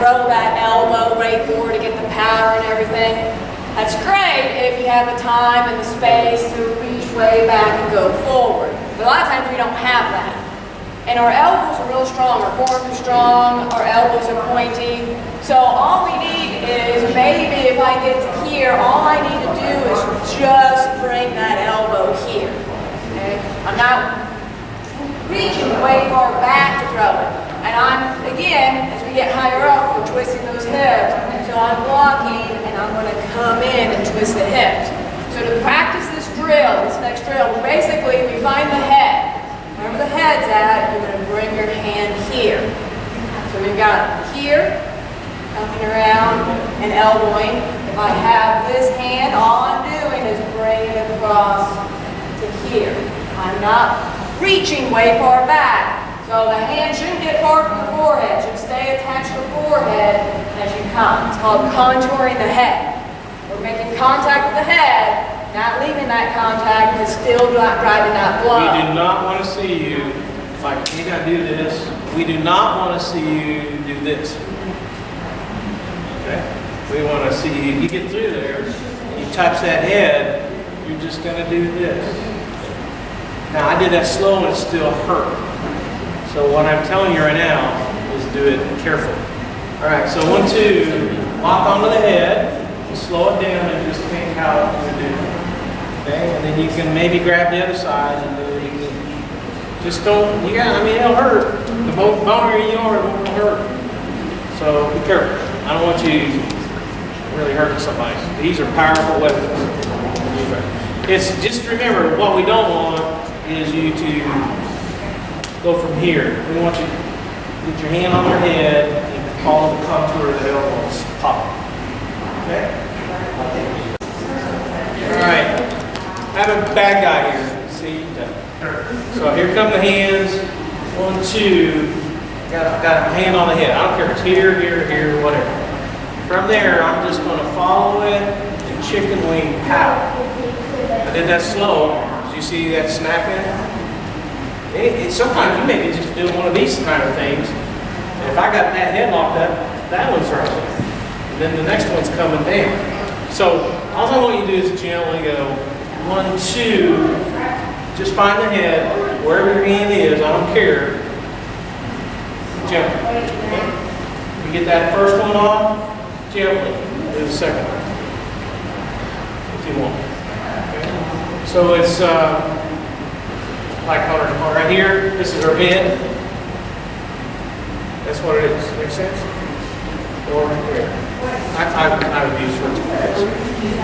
Throw that elbow right forward to get the power and everything. That's great if you have the time and the space to reach way back and go forward. But a lot of times we don't have that. And our elbows are real strong, our forearms are strong, our elbows are pointy. So all we need is maybe if I get to here, all I need to do is just bring that elbow here. Okay? I'm not reaching way far back to throw it. And I'm, again, as we get higher up, we're twisting those hips. So I'm blocking and I'm going to come in and twist the hips. So to practice this drill, this next drill, basically we find the head. Wherever the head's at, you're going to bring your hand here. So we've got here, coming around and elbowing. If I have this hand, all I'm doing is bringing it across to here. I'm not reaching way far back. So the hand shouldn't get far from the forehead. It should stay attached to the forehead as you come. It's called contouring the head. We're making contact with the head, not leaving that contact, but still not driving that blood. We do not want to see you, like, you gotta do this. We do not want to see you do this. Okay? We want to see you get through there, you touch that head, you're just going to do this. Now, I did that slow and it still hurt. So what I'm telling you right now is do it carefully. All right, so 1, 2, lock onto the head, slow it down and just think how it's going to do it. Okay, and then you can maybe grab the other side and do it again. Just don't, I mean, it'll hurt. The bonier you are, it won't hurt. So be careful. I don't want you really hurting somebody. These are powerful weapons. It's just remember, what we don't want is you to go from here. We want you to get your hand on your head and follow the contour of the elbows. Pop. Okay? Alright. I have a bad guy here. See? So here come the hands. 1, 2. Got a hand on the head. I don't care if it's here, here, whatever. From there, I'm just going to follow it and chicken wing pow. I did that slow. Did you see that snapping? Sometimes you may be just doing one of these kind of things. And if I got that head locked up, that one's right there. And then the next one's coming down. So all I want you to do is gently go 1, 2. Just find the head, wherever your hand is, I don't care. Gently. Okay? You get that first one off, gently. Do the second one. If you want. Okay? So it's like right here, this is her head. That's what it is. Make sense? Or here. I would use words like this.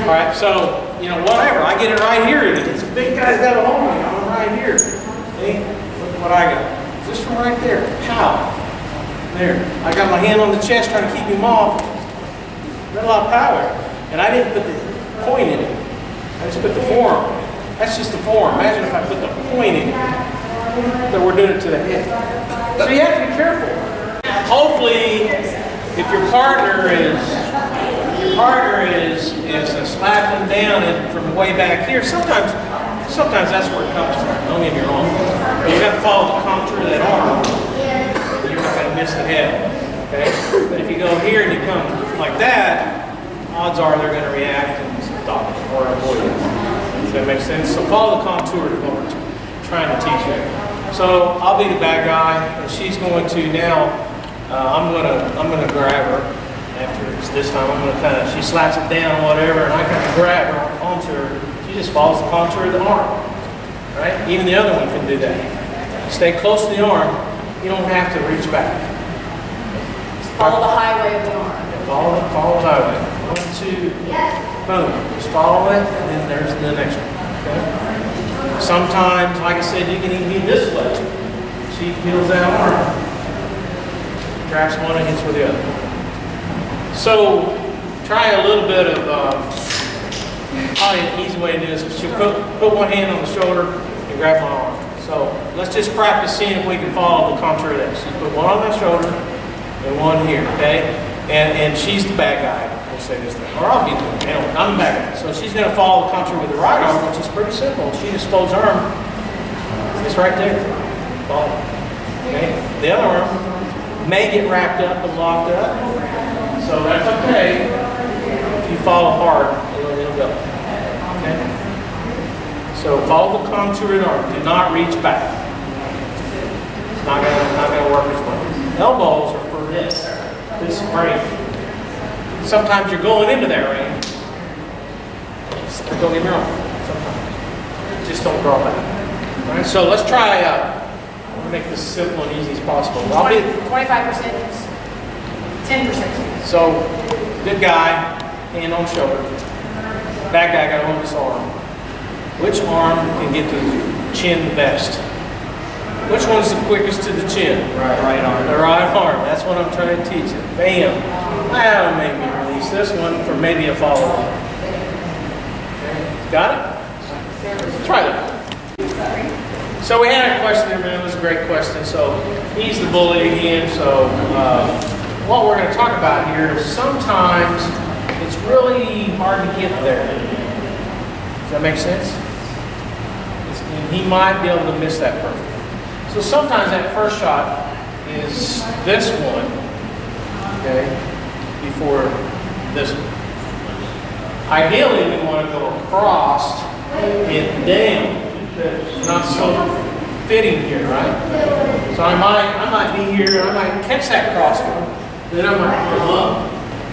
Alright, so, whatever. I get it right here. This big guy's got a hold of me. I'm right here. See? Look at what I got. Just from right there. Pow. There. I got my hand on the chest trying to keep him off. Got a lot of power. And I didn't put the point in it. I just put the forearm. That's just the forearm. Imagine if I put the point in it. That we're doing it to the head. So you have to be careful. Hopefully, if your partner is slapping down it from way back here, sometimes that's where it comes from. Don't get me wrong. You got to follow the contour of that arm. You're not going to miss the head. Okay? But if you go here and you come like that, odds are they're going to react and stop or avoid it. Does that make sense? So follow the contour of what we're trying to teach you. So I'll be the bad guy, and she's going to now. I'm gonna grab her. After this time, I'm gonna kind of. She slaps it down, whatever, and I kind of grab her onto her. She just follows the contour of the arm, right? Even the other one can do that. Stay close to the arm. You don't have to reach back. Follow the highway of the arm. Follow the highway. 1, 2, boom. Just follow it, and then there's the next one. Okay? Sometimes, like I said, you can even be this way. She feels that arm. Grabs one and hits with the other. So, try a little bit of, probably an easy way to do this. She'll put one hand on the shoulder and grab my arm. So, let's just practice seeing if we can follow the contour of that. She put one on my shoulder and one here, okay? And she's the bad guy. We'll say this thing. Or I'll be the I'm the bad guy. So she's going to follow the contour with the right arm, which is pretty simple. She just folds her arm. It's right there. Follow. Okay? The other arm may get wrapped up and locked up. So that's okay. If you follow hard, it'll go. Okay? So follow the contour of the arm. Do not reach back. It's not gonna work as well. Elbows are for this range. Sometimes you're going into that range. Don't get me wrong. Sometimes. Just don't draw back. All right, so let's try, I'm gonna make this simple and easy as possible. 25%, 10%. So, good guy, hand on shoulder. Bad guy got to hold this arm. Which arm can get to the chin the best? Which one's the quickest to the chin? Right arm. The right arm. That's what I'm trying to teach you. Bam. That'll make me release this one for maybe a follow-up. Okay. Got it? Try that. So we had a question there, man. It was a great question. So he's the bully again. So what we're going to talk about here is sometimes it's really hard to get there. Does that make sense? And he might be able to miss that perfect. So sometimes that first shot is this one, okay, before this one. Ideally, we want to go across and down. It's not so fitting here, right? So I might be here, I might catch that cross one, then I might come up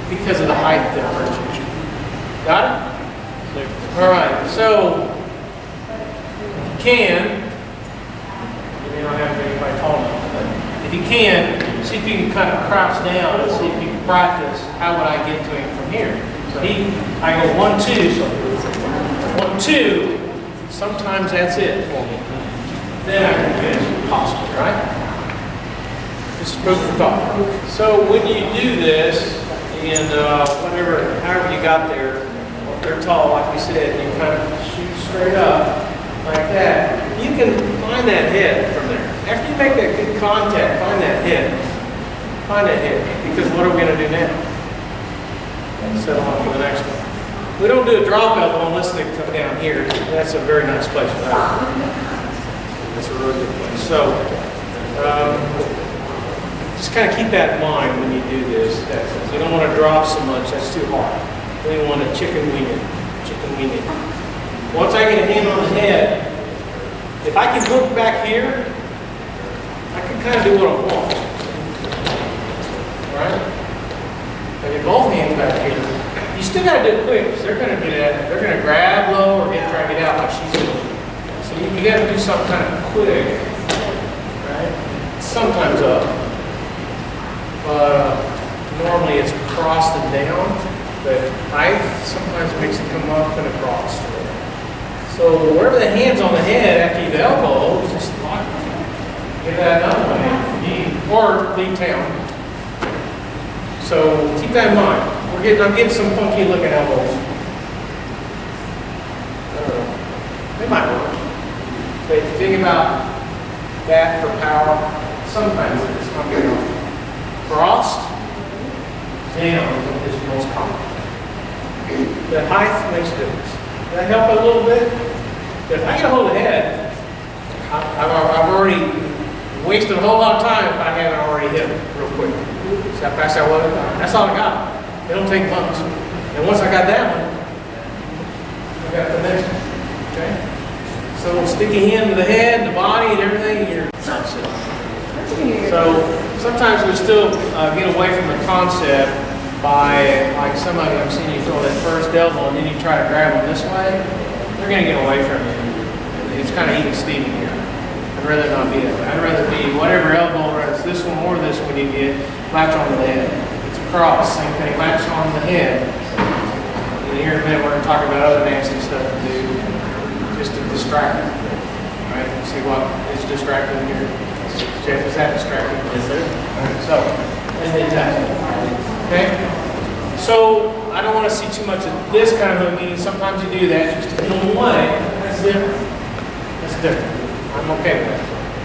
because of the height differentiation. Got it? All right, so if you can, you don't have anybody tall enough, but if you can, see if you can kind of crouch down and see if you can practice how would I get to him from here. So I go 1, 2, so 1, 2, sometimes that's it for me. Then I can finish possibly, right? Just food for thought. So when you do this, and however you got there, if they're tall, like we said, you kind of shoot straight up like that, you can find that head from there. After you make that good contact, find that head. Find that head. Because what are we going to do now? Settle on for the next one. We don't do a drop elbow unless they come down here. That's a very nice place for that. That's a really good place. So, just kind of keep that in mind when you do this. That you don't want to drop so much. That's too hard. Then you want to chicken wing it. Chicken wing it. Once I get a hand on the head, if I can hook back here, I can kind of do what I want. Right? I get both hands back here. You still got to do it quick because they're going to get at it. They're going to grab low or try to get out like she's doing. So you got to do something kind of quick, right? Sometimes up, but normally it's across and down. But height sometimes makes it come up and across. So wherever the hand's on the head after you've elbowed, just lock it. Get that another way, or leave town. So keep that in mind. I'm getting some funky looking elbows. I don't know. They might work. But if you think about that for power, sometimes it's not good enough. Crossed, down is most common. The height makes a difference. Does that help a little bit? But if I get a hold of the head, I've already wasted a whole lot of time if I haven't already hit it real quick. See how fast I was? That's all I got. It don't take much. And once I got that one, I got the next one. Okay? So sticky hand to the head, the body, and everything, you're not sitting. So sometimes we still get away from the concept by, like some of you, I've seen you throw that first elbow and then you try to grab them this way, they're going to get away from you. It's kind of even Steven here. I'd rather not be that way. I'd rather be whatever elbow, whether it's this one or this one you get, latch on to the head. Cross, same thing, latch on the head. And here in a minute we're going to talk about other nasty stuff to do just to distract them. Right? See what is distracting here. Jeff, is that distracting? Yes, sir. So, exactly. Okay? So, I don't want to see too much of this kind of a meeting. Sometimes you do that just to get away. That's different. That's different. I'm okay with that.